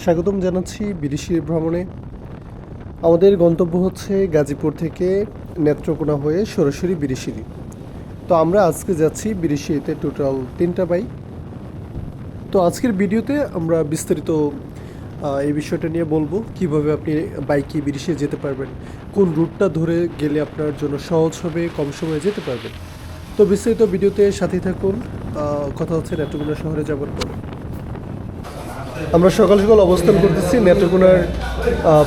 স্বাগতম জানাচ্ছি বিদেশি ভ্রমণে। আমাদের গন্তব্য হচ্ছে গাজীপুর থেকে নেত্রকোনা হয়ে সরাসরি বিরিশিরি। তো আমরা আজকে যাচ্ছি বিরিশিরিতে টোটাল 3টা বাইক। তো আজকের ভিডিওতে আমরা বিস্তারিত এই বিষয়টা নিয়ে বলবো কিভাবে আপনি বাইকে বিরিশিরি যেতে পারবেন, কোন রুটটা ধরে গেলে আপনার জন্য সহজ হবে, কম সময়ে যেতে পারবেন। তো বিস্তারিত ভিডিওতে সাথেই থাকুন। কথা হচ্ছে নেত্রকোনা শহরে যাবার পর। আমরা সকাল সকাল অবস্থান করতেছি নেত্রকোনার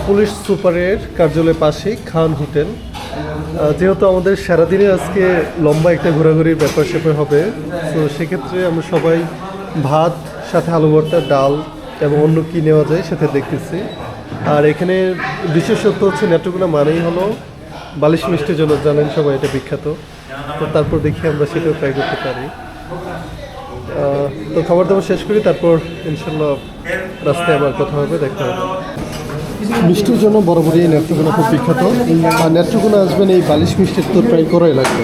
পুলিশ সুপারের কার্যালয়ের পাশেই খান হোটেল। যেহেতু আমাদের সারাদিনে আজকে লম্বা একটা ঘোরাঘুরির ব্যাপার স্যাপার হবে, তো সেক্ষেত্রে আমরা সবাই ভাত, সাথে আলু ভর্তা, ডাল এবং অন্য কী নেওয়া যায় সেটা দেখতেছি। আর এখানে বিশেষত্ব হচ্ছে নেত্রকোনা মানেই হলো বালিশ মিষ্টির জন্য, জানেন সবাই এটা বিখ্যাত। তো তারপর দেখি আমরা সেটাও ট্রাই করতে পারি। তো খাবার দাবার শেষ করি, তারপর ইনশাল্লাহ রাস্তায় আবার কথা হবে, দেখা হবে। মিষ্টির জন্য বরাবরই নেত্রকোনা খুব বিখ্যাত। আর নেত্রকোনা আসবেন এই বালিশ মিষ্টির তো ট্রাই করাই লাগবে।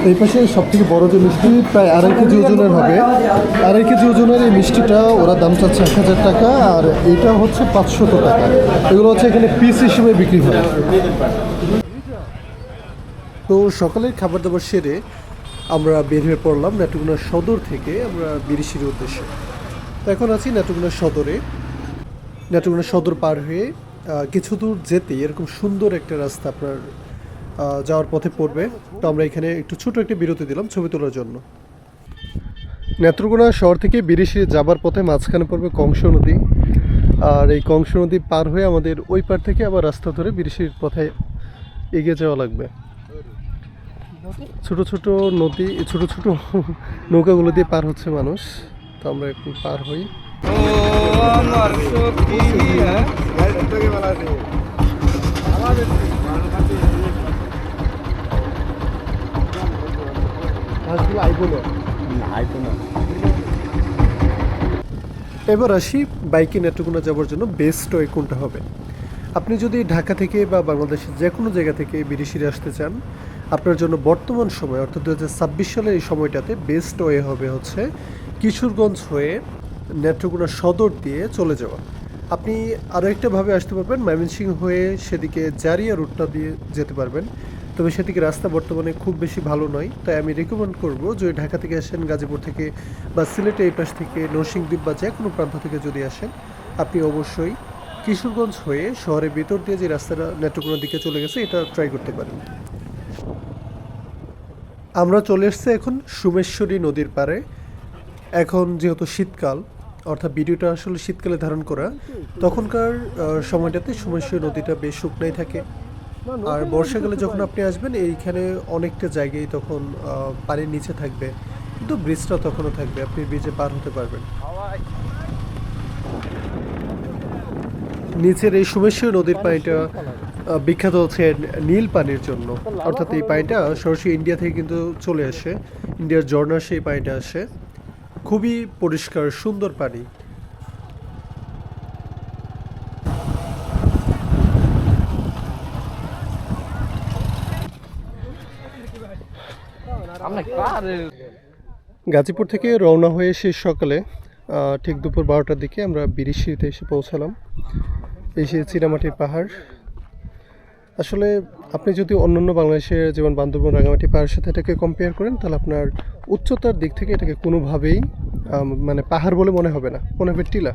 এই পাশে সব থেকে বড় যে মিষ্টি, প্রায় 2.5 কেজি ওজনের হবে। 2.5 কেজি ওজনের এই মিষ্টিটা ওরা দাম চাচ্ছে 1000 টাকা, আর এইটা হচ্ছে 500 টাকা। এগুলো হচ্ছে এখানে পিস হিসেবে বিক্রি হয়। তো সকালের খাবার দাবার সেরে আমরা বের হয়ে পড়লাম নেত্রকোনা সদর থেকে আমরা বিরিশিরির উদ্দেশ্যে। তো এখন আছি নেত্রকোনা সদরে। নেত্রকোনা সদর পার হয়ে কিছু দূর যেতে এরকম সুন্দর একটা রাস্তা আপনার যাওয়ার পথে পড়বে। তো আমরা এখানে একটু ছোট একটা বিরতি দিলাম ছবি তোলার জন্য। নেত্রকোনা শহর থেকে বিরিশিরি যাবার পথে মাঝখানে পড়বে কংস নদী। আর এই কংস নদী পার হয়ে আমাদের ওই পার থেকে আবার রাস্তা ধরে বিরিশিরির পথে এগিয়ে যাওয়া লাগবে। ছোট ছোট নদী, ছোট ছোট নৌকাগুলো দিয়ে পার হচ্ছে মানুষ। তো আমরা একটু পার হই। এবার আসি বাইকে নেত্রকোনা যাওয়ার জন্য বেস্ট ওয়ে কোনটা হবে। আপনি যদি ঢাকা থেকে বা বাংলাদেশের যে কোনো জায়গা থেকে বিদেশিরে আসতে চান, আপনার জন্য বর্তমান সময় অর্থাৎ 2026 সালের এই সময়টাতে বেস্ট ওয়ে হবে হচ্ছে কিশোরগঞ্জ হয়ে নেত্রকোনা সদর দিয়ে চলে যাওয়া। আপনি আরও একটাভাবে আসতে পারবেন, ময়মনসিংহ হয়ে সেদিকে জারিয়া রুটটা দিয়ে যেতে পারবেন। তবে সেদিকে রাস্তা বর্তমানে খুব বেশি ভালো নয়, তাই আমি রেকমেন্ড করব যে ঢাকা থেকে আসেন, গাজীপুর থেকে বা সিলেটের এই পাশ থেকে, নরসিংদী বা যে কোনো প্রান্ত থেকে যদি আসেন, আপনি অবশ্যই কিশোরগঞ্জ হয়ে শহরের ভিতর দিয়ে যে রাস্তাটা নেত্রকোনার দিকে চলে গেছে এটা ট্রাই করতে পারেন। আমরা চলে এসেছি এখন সুমেশ্বরী নদীর পাড়ে। এখন যেহেতু শীতকাল, অর্থাৎ ভিডিওটা আসলে শীতকালে ধারণ করা, তখনকার সময়টাতে সুমেশ্বরী নদীটা বেশ শুকনাই থাকে। আর বর্ষাকালে যখন আপনি আসবেন এইখানে অনেকটা জায়গায় তখন পানির নিচে থাকবে, কিন্তু ব্রিজটা তখনও থাকবে, আপনি ব্রিজে পার হতে পারবেন। নিচের এই সুমেশ্বরী নদীর পানিটা বিখ্যাত হচ্ছে নীল পানির জন্য, অর্থাৎ এই পানিটা সরাসরি ইন্ডিয়া থেকে কিন্তু চলে আসে, ইন্ডিয়ার ঝর্ণা সেই পানিটা আসে। খুবই পরিষ্কার সুন্দর পানি। গাজীপুর থেকে রওনা হয়ে শেষ সকালে ঠিক দুপুর 12টার দিকে আমরা বিরিশিরিতে এসে পৌঁছালাম। এসে চীনামাটির পাহাড়। আসলে আপনি যদি অন্যান্য বাংলাদেশের যেমন বান্দরবান, রাঙামাটি পাহাড়ের সাথে এটাকে কম্পেয়ার করেন, তাহলে আপনার উচ্চতার দিক থেকে এটাকে কোনোভাবেই মানে পাহাড় বলে মনে হবে না, মনে হবে টিলা।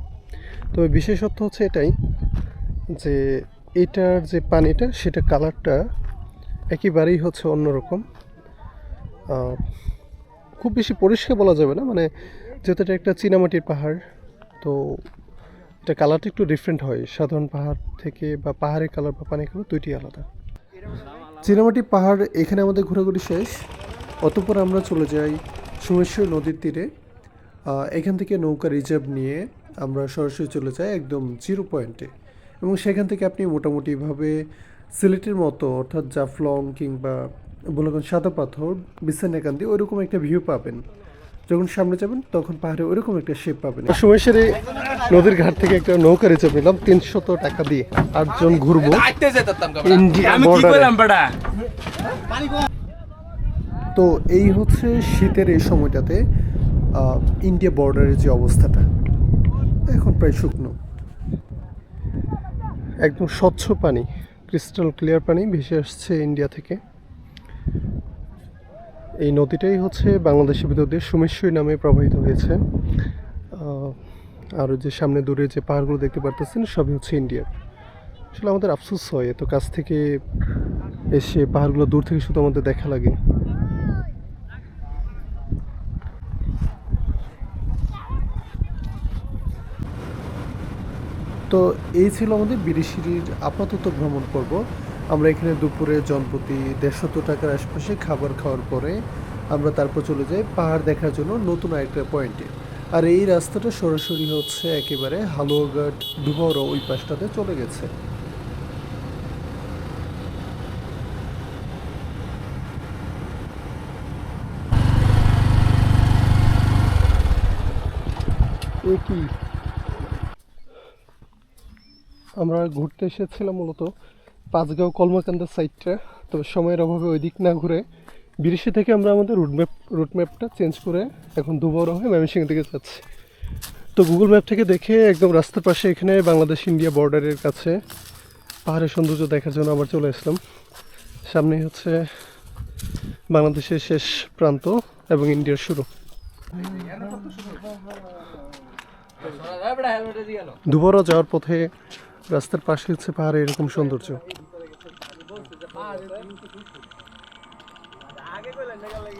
তবে বিশেষত্ব হচ্ছে এটাই যে এটার যে পানিটা সেটা কালারটা একেবারেই হচ্ছে অন্যরকম। খুব বেশি পরিষ্কার বলা যাবে না, মানে যেহেতু এটা একটা চীনামাটির পাহাড়, তো এটা কালারটা একটু ডিফারেন্ট হয় সাধারণ পাহাড় থেকে, বা পাহাড়ের কালার বা পানির কালার দুইটি আলাদা। চীনামাটি পাহাড় এখানে আমাদের ঘোরাঘুরি শেষ। অতঃপর আমরা চলে যাই সুমেশ্বরী নদীর তীরে। এখান থেকে নৌকা রিজার্ভ নিয়ে আমরা সরাসরি চলে যাই একদম জিরো পয়েন্টে, এবং সেখান থেকে আপনি মোটামুটিভাবে সিলেটের মতো অর্থাৎ জাফলং কিংবা বলগন সাদা পাথর, বিছানাকান্দি ওইরকম একটা ভিউ পাবেন। যখন সামনে যাবেন তখন পাহাড়ে ওইরকম একটা শেপ পাবেন। সুমেশ্বরী নদীর ঘাট থেকে একটা নৌকা রিজার্ভ নিলাম 300 টাকা দিয়ে, 8 জন ঘুরবো ইন্ডিয়া বর্ডারে। তো এই হচ্ছে শীতের এই সময়টাতে ইন্ডিয়া বর্ডারের যে অবস্থাটা, এখন প্রায় শুকনো। একদম স্বচ্ছ পানি, ক্রিস্টাল ক্লিয়ার পানি ভেসে আসছে ইন্ডিয়া থেকে। এই নদীটাই হচ্ছে বাংলাদেশের ভিতর দিয়ে সোমেশ্বরী নামে প্রবাহিত হয়েছে। আর যে সামনে দূরে যে পাহাড়গুলো দেখতে পারতেছেন সবই হচ্ছে ইন্ডিয়ার। আসলে আমাদের আফসোস হয় এত কাছ থেকে এসে পাহাড়গুলো দূর থেকে শুধু আমাদের দেখা লাগে। তো এই ছিল আমাদের বিরিশিরির আপাতত ভ্রমণ পর্ব। আমরা এখানে দুপুরে জনপ্রতি 150 টাকার আশপাশে খাবার খাওয়ার পরে আমরা তারপর চলে যাই পাহাড় দেখার জন্য নতুন আরেকটা পয়েন্টে। আর এই রাস্তাটা সরাসরি হচ্ছে একেবারে হালুয়াঘাট ডুবর ওই পাশটাতে চলে গেছে। এ কি, আমরা ঘুরতে এসেছিলাম মূলত পাঁচগাঁও কলমাকান্দা সাইডটা, তবে সময়ের অভাবে ওই দিক না ঘুরে বিরিশি থেকে আমরা আমাদের রুটম্যাপটা চেঞ্জ করে এখন দুবড় হয়ে ময়মনসিংহ দিকে যাচ্ছি। তো গুগল ম্যাপ থেকে দেখে একদম রাস্তার পাশে এখানে বাংলাদেশ ইন্ডিয়া বর্ডারের কাছে পাহাড়ের সৌন্দর্য দেখার জন্য আবার চলে আসলাম। সামনেই হচ্ছে বাংলাদেশের শেষ প্রান্ত এবং ইন্ডিয়ার শুরু। দুবড় যাওয়ার পথে রাস্তার পাশে হচ্ছে পাহাড়ে এরকম সৌন্দর্য।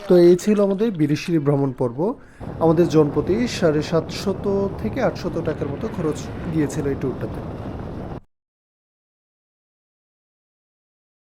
তো এই ছিল আমাদের বিরিশিরি ভ্রমণ পর্ব। আমাদের জনপ্রতি 750 থেকে 800 টাকার মতো খরচ গিয়েছিল এই ট্যুরটাতে।